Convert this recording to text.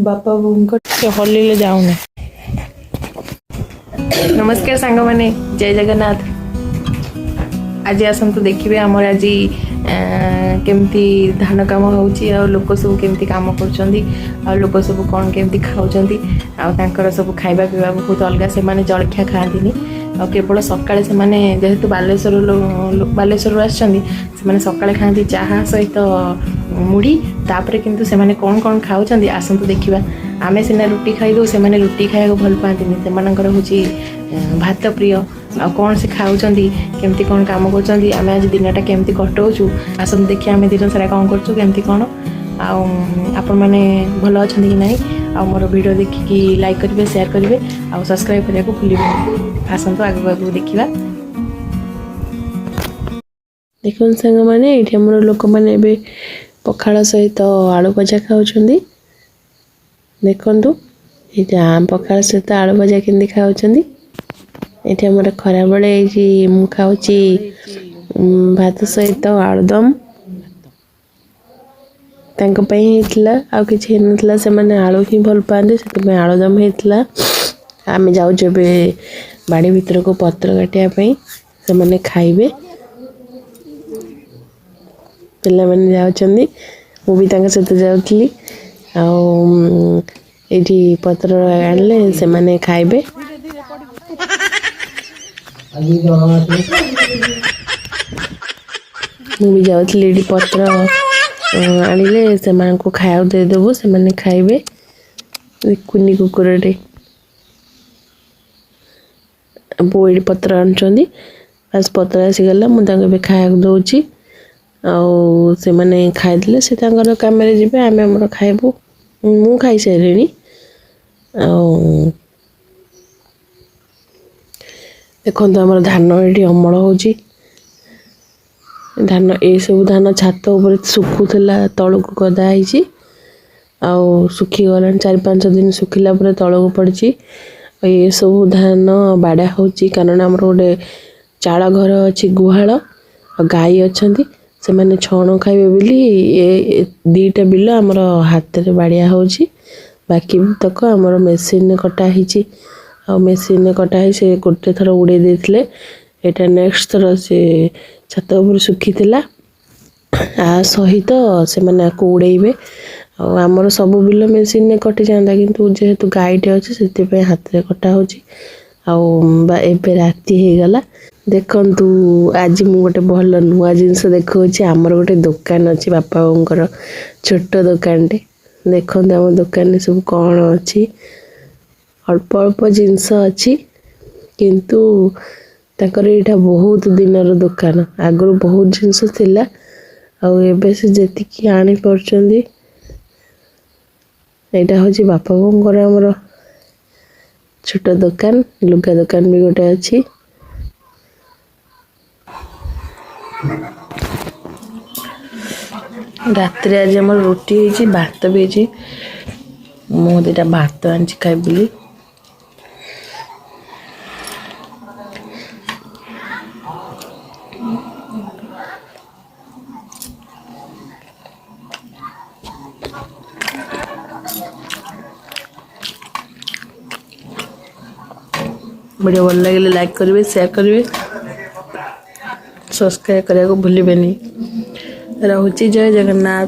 बापा बोंको हल्ले जाऊने। नमस्कार सांग माने जय जगन्नाथ। आज आसतु देखिए आमर आज केमती धान काम होची आ लोक सब केमती काम करछंदी आ लोक सब कोन केमती खाउछंदी आ तांकर सब खाइबा पीबा बहुत अलग से माने जलखिया खाआंतीनी आ केवल सकाळे से माने जेहेतु बालेश्वर आछंदी से माने सकाळे खाआंती चाहा सहित मुढ़ी तापरे किंतु से माने कोन कोन खाउछंदी आसतु देखिबा। आमे सिना रुटी खाइ दो से माने रुटी खाइबा भल पांतीनी से मानकर होची भात प्रिय आ कौन से खाऊँगी केमती कौन काम कर आम आज दिनटा केमती कटाऊँ आसतु देखिए आम दिन सारा कौन करमती कौन आपण मैंने भल अच्छा कि ना आ मोर वीडियो देखिकी लाइक करेंगे शेयर करेंगे आ सब्सक्राइब करने को भूल आसतु आगे आगे देखा। देखो सांग मैंने ये लोक मैंने पखाड़ सहित आलू भजा खाऊँ देखु ये पखाड़ सहित आलू भजा केमती खाऊँ ये आम खरा बेले मु खाऊँ भात सहित आलुदम आ कि ना से मैंने आलू ही भल पाते से आलुदम होता आम जाऊँ बाड़ी भीतर को पत्र काटापी से मैंने खाइबे पिला मैंने जाऊँगी मु भी सहित जाऊँगी ये पत्र आनले से मैंने खाइबे मुझे जाऊँगी पत्र आनिले से खाया देदेबू से मैंने खाइबे कुनी कुकुरटे बो ये पत्र आनुंट बास पत्र आसीगला मुझे खाया दौची से मैंने खाईदे से कम जी आम आम खाइबू मु खाई सारे देखो आम धान ये अमल हो धान ये सब धान छात उपर सुखुला तलक गदाई सुखी गला 4-5 दिन सुखिला तलक पड़ी ये सब धान बाड़ा हो कारण आम गोटे चाल घर अच्छी गुहाल गाई अच्छा से मैंने छण खाइबे बोली ये 2टा बिल आमर हाथ में बाड़िया हो बाकी तक आमर मेसीन कटाही मेसीन कटाही से गोटे थर उड़े देते यहाँ नेक्स्ट थर से छात उपर सुखी आ सहित से मैंने आपको उड़ेबे आमर सब बिल मेसीन कटि जाता किंतु जेहेतु गाईटे अच्छे से हाथ में कटा हो राति हो गला देखु आज मु गोटे भल नुआ जिनस देखा आमर गोटे दुकान अच्छी बापा बोंकर छोट दुकानटे देखो आम दुकान सब कौन अच्छी अल्प अल्प जिनस अच्छी किंतु ताकर यहाँ बहुत दिनर दुकान आगु बहुत जिनस थिला आबे से जी आनी पार्टी यहाँ हूँ बापा बोंकर आमर छोट दुकान लुगा दुकान भी गोटे अच्छी रात आज आम रुटी होती भात भी होती मु 2टा भात आनी खाइबी वीडियो भल लगे लाइक करेंगे शेयर करेंगे सब्सक्राइब करने को भूलें। रहुची जय जगन्नाथ।